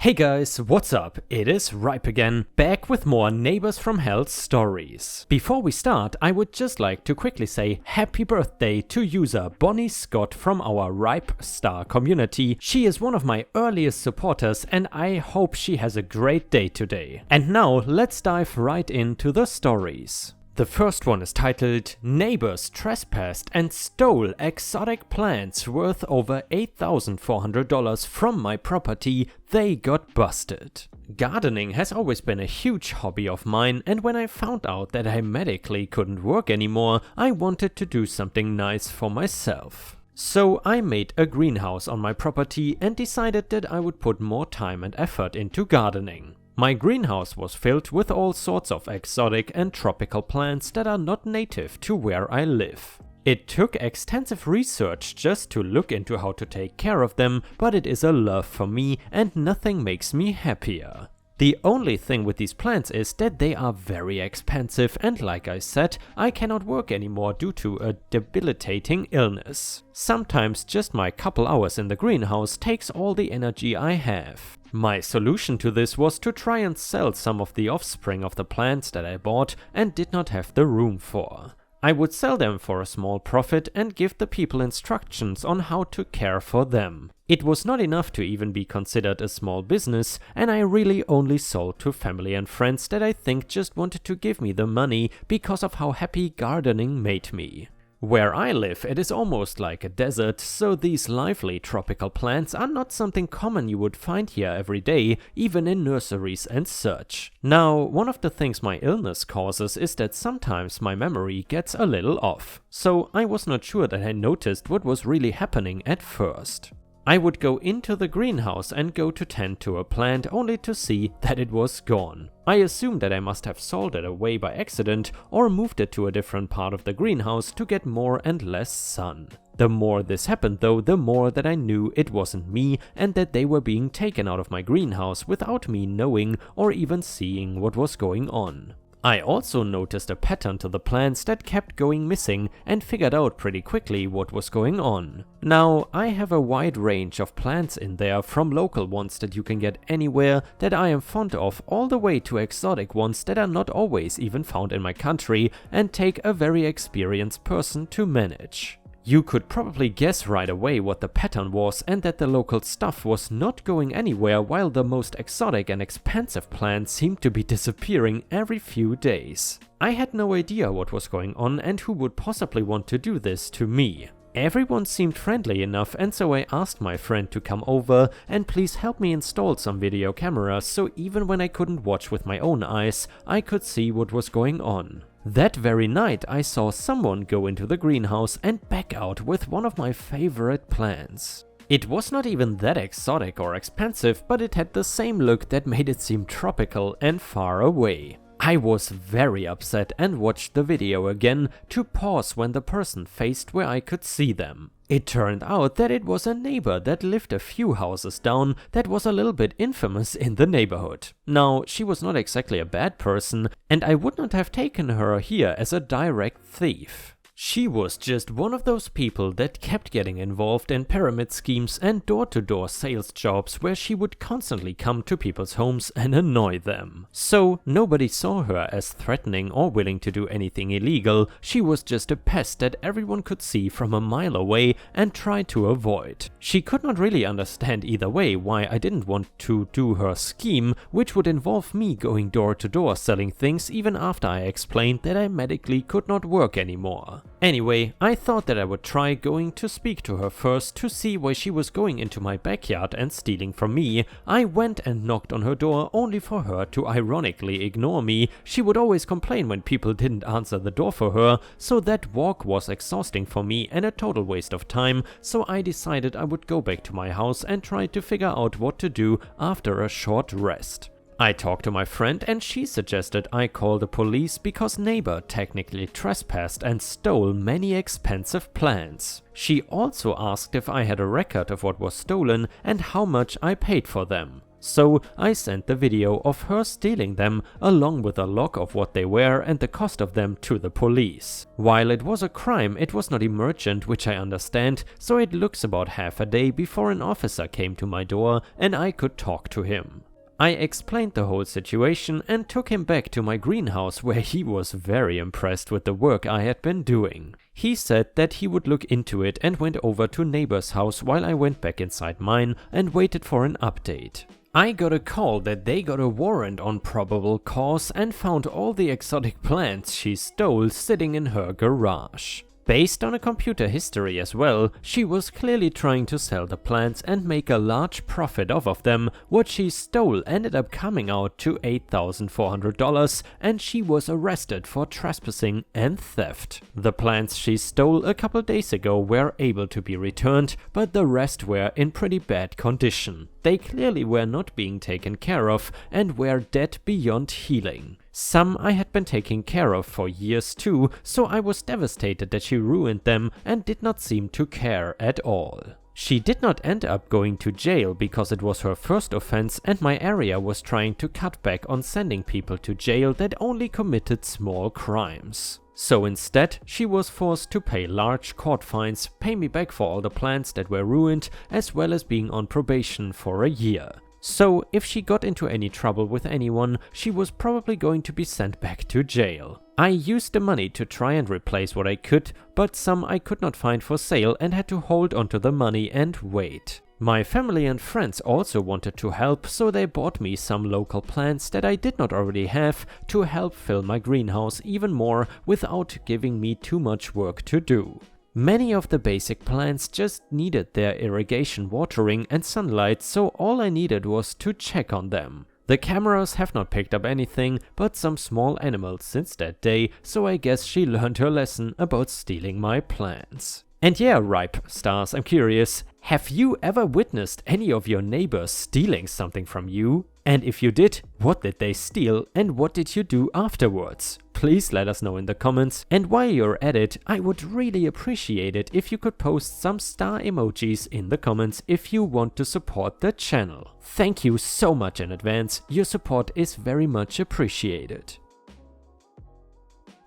Hey guys, what's up? It is Ripe again, back with more Neighbors from Hell stories. Before we start, I would just like to quickly say happy birthday to user Bonnie Scott from our Ripe Star community. She is one of my earliest supporters and I hope she has a great day today. And now let's dive right into the stories. The first one is titled Neighbors Trespassed and Stole Exotic Plants Worth over $8,400 from my property. They got busted. Gardening has always been a huge hobby of mine, and when I found out that I medically couldn't work anymore, I wanted to do something nice for myself. So I made a greenhouse on my property and decided that I would put more time and effort into gardening. My greenhouse was filled with all sorts of exotic and tropical plants that are not native to where I live. It took extensive research just to look into how to take care of them, but it is a love for me and nothing makes me happier. The only thing with these plants is that they are very expensive and like I said, I cannot work anymore due to a debilitating illness. Sometimes just my couple hours in the greenhouse takes all the energy I have. My solution to this was to try and sell some of the offspring of the plants that I bought and did not have the room for. I would sell them for a small profit and give the people instructions on how to care for them. It was not enough to even be considered a small business, and I really only sold to family and friends that I think just wanted to give me the money because of how happy gardening made me. Where I live, it is almost like a desert, so these lively tropical plants are not something common you would find here every day, even in nurseries and such. Now, one of the things my illness causes is that sometimes my memory gets a little off, so I was not sure that I noticed what was really happening at first. I would go into the greenhouse and go to tend to a plant only to see that it was gone. I assumed that I must have sold it away by accident or moved it to a different part of the greenhouse to get more and less sun. The more this happened though, the more that I knew it wasn't me and that they were being taken out of my greenhouse without me knowing or even seeing what was going on. I also noticed a pattern to the plants that kept going missing and figured out pretty quickly what was going on. Now, I have a wide range of plants in there, from local ones that you can get anywhere that I am fond of all the way to exotic ones that are not always even found in my country and take a very experienced person to manage. You could probably guess right away what the pattern was and that the local stuff was not going anywhere while the most exotic and expensive plants seemed to be disappearing every few days. I had no idea what was going on and who would possibly want to do this to me. Everyone seemed friendly enough, and so I asked my friend to come over and please help me install some video cameras so even when I couldn't watch with my own eyes, I could see what was going on. That very night I saw someone go into the greenhouse and back out with one of my favorite plants. It was not even that exotic or expensive, but it had the same look that made it seem tropical and far away. I was very upset and watched the video again to pause when the person faced where I could see them. It turned out that it was a neighbor that lived a few houses down that was a little bit infamous in the neighborhood. Now, she was not exactly a bad person, and I would not have taken her here as a direct thief. She was just one of those people that kept getting involved in pyramid schemes and door-to-door sales jobs where she would constantly come to people's homes and annoy them. So nobody saw her as threatening or willing to do anything illegal. She was just a pest that everyone could see from a mile away and tried to avoid. She could not really understand either way why I didn't want to do her scheme, which would involve me going door to door selling things even after I explained that I medically could not work anymore. Anyway, I thought that I would try going to speak to her first to see why she was going into my backyard and stealing from me. I went and knocked on her door only for her to ironically ignore me. She would always complain when people didn't answer the door for her, so that walk was exhausting for me and a total waste of time, so I decided I would go back to my house and try to figure out what to do after a short rest. I talked to my friend and she suggested I call the police because neighbor technically trespassed and stole many expensive plants. She also asked if I had a record of what was stolen and how much I paid for them. So I sent the video of her stealing them along with a log of what they were and the cost of them to the police. While it was a crime, it was not emergent, which I understand, so it looks about half a day before an officer came to my door and I could talk to him. I explained the whole situation and took him back to my greenhouse, where he was very impressed with the work I had been doing. He said that he would look into it and went over to neighbor's house while I went back inside mine and waited for an update. I got a call that they got a warrant on probable cause and found all the exotic plants she stole sitting in her garage. Based on a computer history as well, she was clearly trying to sell the plants and make a large profit off of them. What she stole ended up coming out to $8,400 and she was arrested for trespassing and theft. The plants she stole a couple days ago were able to be returned, but the rest were in pretty bad condition. They clearly were not being taken care of and were dead beyond healing. Some I had been taking care of for years too, so I was devastated that she ruined them and did not seem to care at all. She did not end up going to jail because it was her first offense and my area was trying to cut back on sending people to jail that only committed small crimes. So instead, she was forced to pay large court fines, pay me back for all the plants that were ruined, as well as being on probation for a year. So if she got into any trouble with anyone, she was probably going to be sent back to jail. I used the money to try and replace what I could, but some I could not find for sale and had to hold onto the money and wait. My family and friends also wanted to help, so they bought me some local plants that I did not already have to help fill my greenhouse even more without giving me too much work to do. Many of the basic plants just needed their irrigation, watering and sunlight, so all I needed was to check on them. The cameras have not picked up anything but some small animals since that day, so I guess she learned her lesson about stealing my plants. And yeah, Ripe Stars, I'm curious, have you ever witnessed any of your neighbors stealing something from you? And if you did, what did they steal and what did you do afterwards? Please let us know in the comments, and while you're at it, I would really appreciate it if you could post some star emojis in the comments if you want to support the channel. Thank you so much in advance, your support is very much appreciated.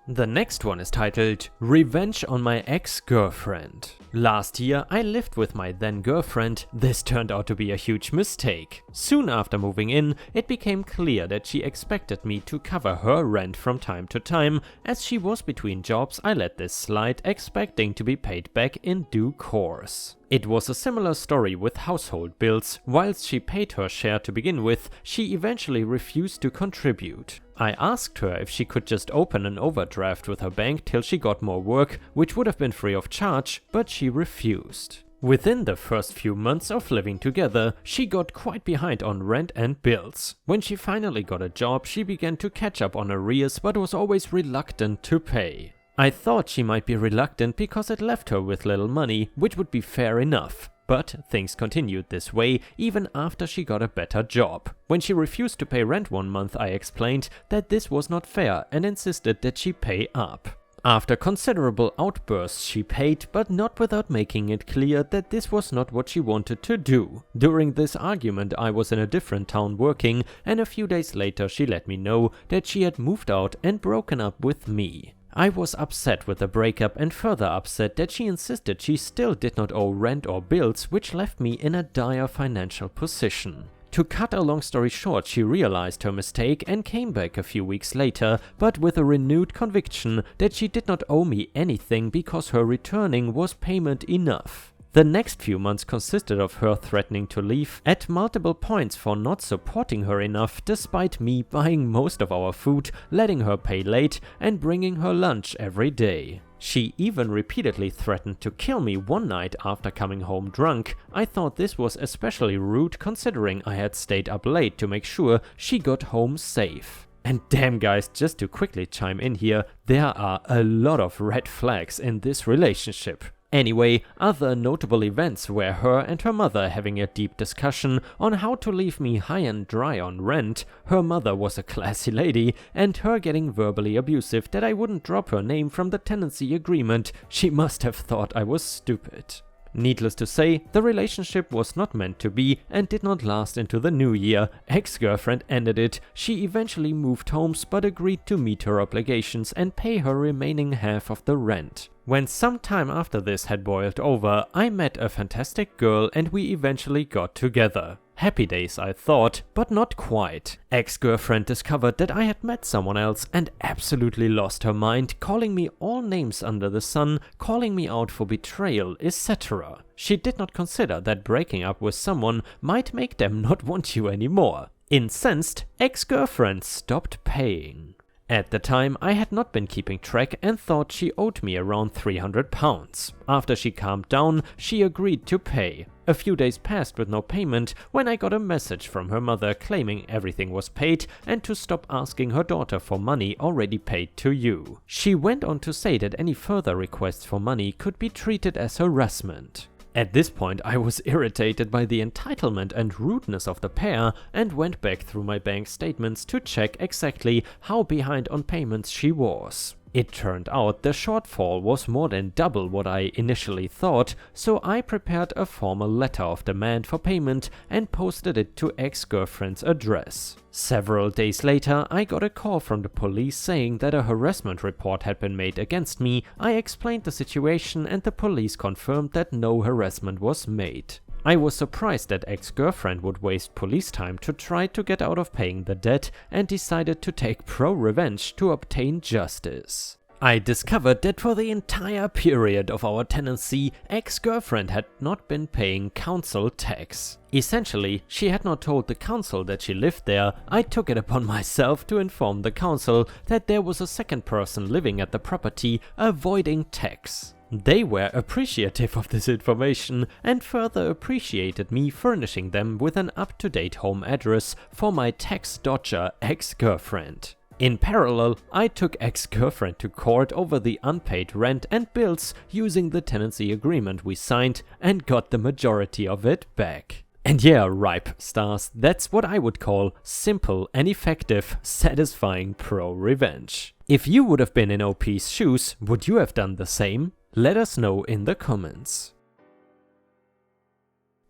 The next one is titled Revenge on My Ex-Girlfriend. Last year I lived with my then girlfriend. This turned out to be a huge mistake. Soon after moving in, it became clear that she expected me to cover her rent from time to time. As she was between jobs, I let this slide, expecting to be paid back in due course. It was a similar story with household bills. Whilst she paid her share to begin with, she eventually refused to contribute. I asked her if she could just open an overdraft with her bank till she got more work, which would have been free of charge, but she refused. Within the first few months of living together, she got quite behind on rent and bills. When she finally got a job, she began to catch up on arrears but was always reluctant to pay. I thought she might be reluctant because it left her with little money, which would be fair enough. But things continued this way even after she got a better job. When she refused to pay rent one month, I explained that this was not fair and insisted that she pay up. After considerable outbursts, she paid, but not without making it clear that this was not what she wanted to do. During this argument, I was in a different town working, and a few days later she let me know that she had moved out and broken up with me. I was upset with the breakup and further upset that she insisted she still did not owe rent or bills, which left me in a dire financial position. To cut a long story short, she realized her mistake and came back a few weeks later, but with a renewed conviction that she did not owe me anything because her returning was payment enough. The next few months consisted of her threatening to leave at multiple points for not supporting her enough, despite me buying most of our food, letting her pay late and bringing her lunch every day. She even repeatedly threatened to kill me one night after coming home drunk. I thought this was especially rude considering I had stayed up late to make sure she got home safe. And damn guys, just to quickly chime in here, there are a lot of red flags in this relationship. Anyway, other notable events were her and her mother having a deep discussion on how to leave me high and dry on rent. Her mother was a classy lady, and her getting verbally abusive that I wouldn't drop her name from the tenancy agreement. She must have thought I was stupid. Needless to say, the relationship was not meant to be and did not last into the new year. Ex-girlfriend ended it. She eventually moved homes but agreed to meet her obligations and pay her remaining half of the rent. When some time after this had boiled over, I met a fantastic girl and we eventually got together. Happy days, I thought, but not quite. Ex-girlfriend discovered that I had met someone else and absolutely lost her mind, calling me all names under the sun, calling me out for betrayal, etc. She did not consider that breaking up with someone might make them not want you anymore. Incensed, ex-girlfriend stopped paying. At the time, I had not been keeping track and thought she owed me around £300. After she calmed down, she agreed to pay. A few days passed with no payment when I got a message from her mother claiming everything was paid and to stop asking her daughter for money already paid to you. She went on to say that any further requests for money could be treated as harassment. At this point, I was irritated by the entitlement and rudeness of the pair and went back through my bank statements to check exactly how behind on payments she was. It turned out the shortfall was more than double what I initially thought, so I prepared a formal letter of demand for payment and posted it to ex-girlfriend's address. Several days later, I got a call from the police saying that a harassment report had been made against me. I explained the situation and the police confirmed that no harassment was made. I was surprised that ex-girlfriend would waste police time to try to get out of paying the debt and decided to take pro-revenge to obtain justice. I discovered that for the entire period of our tenancy, ex-girlfriend had not been paying council tax. Essentially, she had not told the council that she lived there. I took it upon myself to inform the council that there was a second person living at the property avoiding tax. They were appreciative of this information and further appreciated me furnishing them with an up-to-date home address for my tax dodger ex-girlfriend. In parallel, I took ex-girlfriend to court over the unpaid rent and bills using the tenancy agreement we signed and got the majority of it back. And yeah, ripe stars, that's what I would call simple and effective, satisfying pro-revenge. If you would have been in OP's shoes, would you have done the same? Let us know in the comments.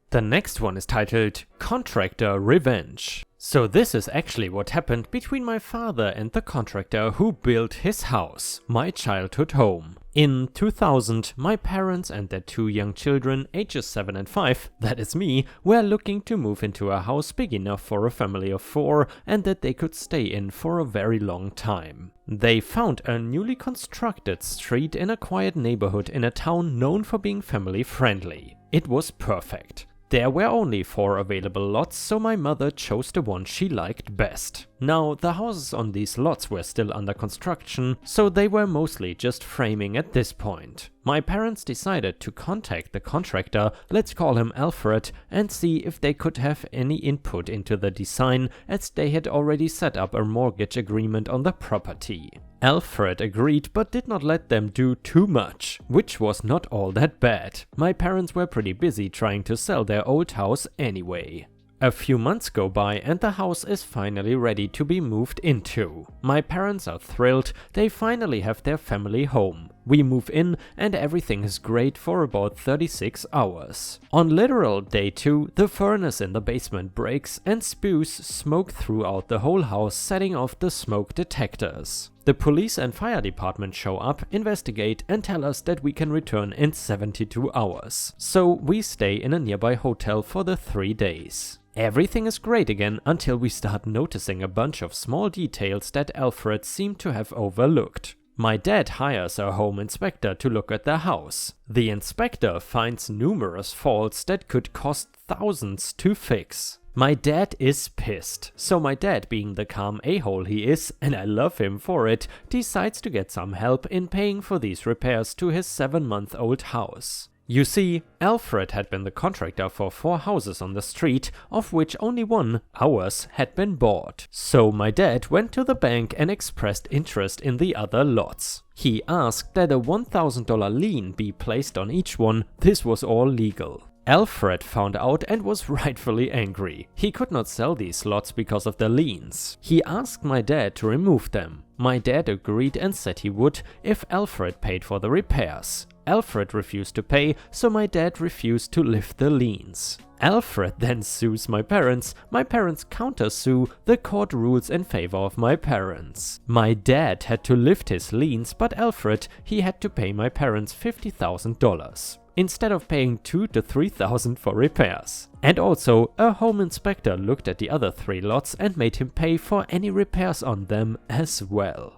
The next one is titled Contractor Revenge. So this is actually what happened between my father and the contractor who built his house, my childhood home. In 2000, my parents and their two young children, ages 7 and 5, that is me, were looking to move into a house big enough for a family of 4 and that they could stay in for a very long time. They found a newly constructed street in a quiet neighborhood in a town known for being family friendly. It was perfect. There were only 4 available lots, so my mother chose the one she liked best. Now, the houses on these lots were still under construction, so they were mostly just framing at this point. My parents decided to contact the contractor, let's call him Alfred, and see if they could have any input into the design, as they had already set up a mortgage agreement on the property. Alfred agreed but did not let them do too much, which was not all that bad. My parents were pretty busy trying to sell their old house anyway. A few months go by and the house is finally ready to be moved into. My parents are thrilled, they finally have their family home. We move in and everything is great for about 36 hours. On literal day 2, the furnace in the basement breaks and spews smoke throughout the whole house, setting off the smoke detectors. The police and fire department show up, investigate and tell us that we can return in 72 hours. So we stay in a nearby hotel for the 3 days. Everything is great again until we start noticing a bunch of small details that Alfred seemed to have overlooked. My dad hires a home inspector to look at the house. The inspector finds numerous faults that could cost thousands to fix. My dad is pissed, so my dad, being the calm a-hole he is, and I love him for it, decides to get some help in paying for these repairs to his 7-month-old house. You see, Alfred had been the contractor for 4 houses on the street, of which only one, ours, had been bought. So my dad went to the bank and expressed interest in the other lots. He asked that a $1,000 lien be placed on each one. This was all legal. Alfred found out and was rightfully angry. He could not sell these lots because of the liens. He asked my dad to remove them. My dad agreed and said he would if Alfred paid for the repairs. Alfred refused to pay, so my dad refused to lift the liens. Alfred then sues my parents counter-sue, the court rules in favor of my parents. My dad had to lift his liens, but Alfred, he had to pay my parents $50,000. Instead of paying $2,000 to $3,000 for repairs. And also, a home inspector looked at the other 3 lots and made him pay for any repairs on them as well.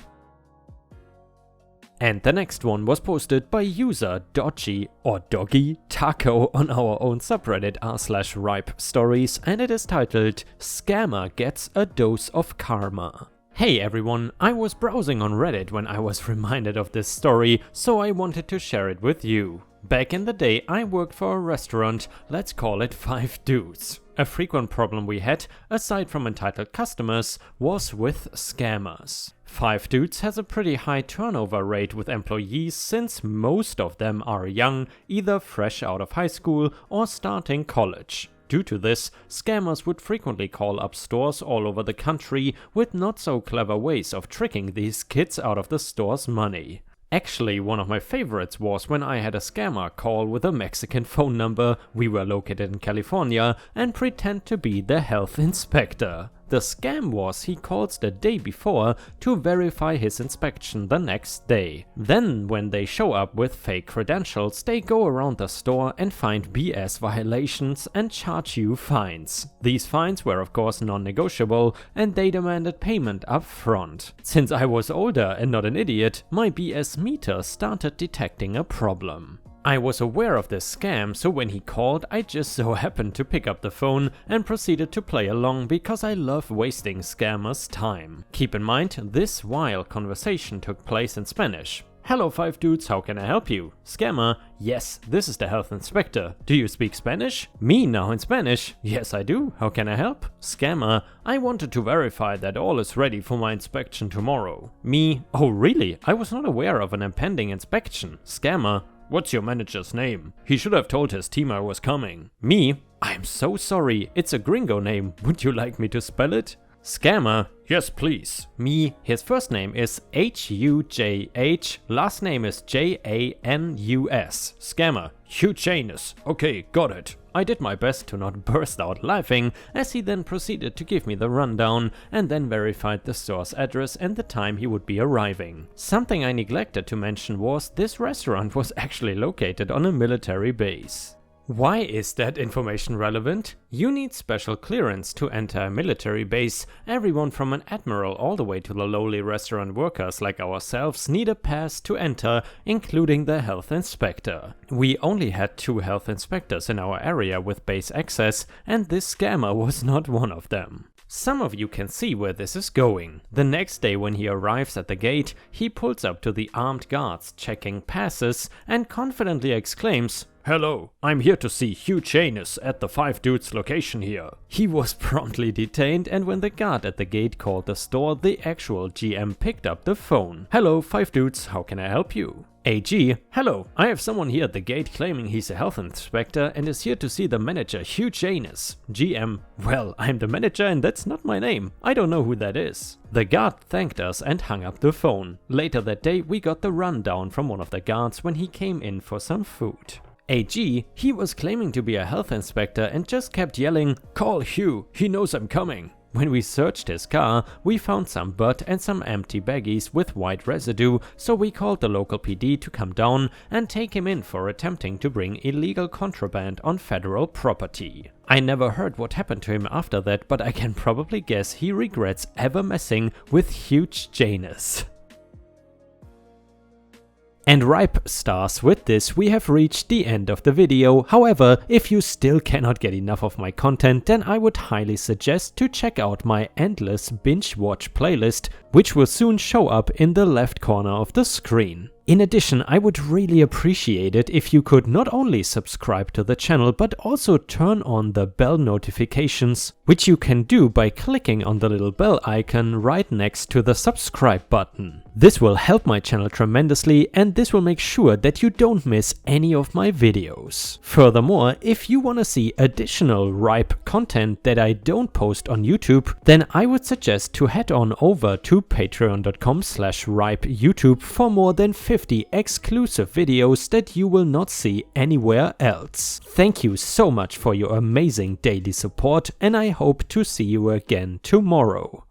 And the next one was posted by user Dodgy or Doggy Taco on our own subreddit r/ripe stories, and it is titled "Scammer Gets a Dose of Karma." Hey everyone, I was browsing on Reddit when I was reminded of this story, so I wanted to share it with you. Back in the day, I worked for a restaurant, let's call it 5 Dudes. A frequent problem we had, aside from entitled customers, was with scammers. 5 Dudes has a pretty high turnover rate with employees since most of them are young, either fresh out of high school or starting college. Due to this, scammers would frequently call up stores all over the country with not so clever ways of tricking these kids out of the store's money. Actually, one of my favorites was when I had a scammer call with a Mexican phone number, we were located in California, and pretend to be the health inspector. The scam was he calls the day before to verify his inspection the next day. Then when they show up with fake credentials, they go around the store and find BS violations and charge you fines. These fines were of course non-negotiable and they demanded payment up front. Since I was older and not an idiot, my BS meter started detecting a problem. I was aware of this scam, so when he called, I just so happened to pick up the phone and proceeded to play along because I love wasting scammers' time. Keep in mind, this wild conversation took place in Spanish. Hello 5 Dudes, how can I help you? Scammer, yes, this is the health inspector. Do you speak Spanish? Me now in Spanish? Yes I do, how can I help? Scammer, I wanted to verify that all is ready for my inspection tomorrow. Me, oh really? I was not aware of an impending inspection. Scammer, what's your manager's name? He should have told his team I was coming. Me? I'm so sorry, it's a gringo name. Would you like me to spell it? Scammer? Yes, please. Me? His first name is H-U-J-H, last name is J-A-N-U-S. Scammer? Hujanus. Okay, got it. I did my best to not burst out laughing, as he then proceeded to give me the rundown and then verified the store's address and the time he would be arriving. Something I neglected to mention was this restaurant was actually located on a military base. Why is that information relevant? You need special clearance to enter a military base. Everyone from an admiral all the way to the lowly restaurant workers like ourselves need a pass to enter, including the health inspector. We only had 2 health inspectors in our area with base access, and this scammer was not one of them. Some of you can see where this is going. The next day when he arrives at the gate, he pulls up to the armed guards checking passes and confidently exclaims, "Hello, I'm here to see Hujanus at the 5 Dudes location here." He was promptly detained, and when the guard at the gate called the store, the actual GM picked up the phone. "Hello 5 Dudes, how can I help you?" AG, hello, I have someone here at the gate claiming he's a health inspector and is here to see the manager Hujanus. GM, well, I'm the manager and that's not my name. I don't know who that is. The guard thanked us and hung up the phone. Later that day we got the rundown from one of the guards when he came in for some food. AG, he was claiming to be a health inspector and just kept yelling, "Call Hugh, he knows I'm coming." When we searched his car, we found some butt and some empty baggies with white residue, so we called the local PD to come down and take him in for attempting to bring illegal contraband on federal property. I never heard what happened to him after that, but I can probably guess he regrets ever messing with Hujanus. And ripe stars, with this we have reached the end of the video. However, if you still cannot get enough of my content, then I would highly suggest to check out my endless binge watch playlist, which will soon show up in the left corner of the screen. In addition, I would really appreciate it if you could not only subscribe to the channel, but also turn on the bell notifications, which you can do by clicking on the little bell icon right next to the subscribe button. This will help my channel tremendously, and this will make sure that you don't miss any of my videos. Furthermore, if you want to see additional ripe content that I don't post on YouTube, then I would suggest to head on over to patreon.com/ripeyoutube for more than 50 exclusive videos that you will not see anywhere else. Thank you so much for your amazing daily support, and I hope to see you again tomorrow.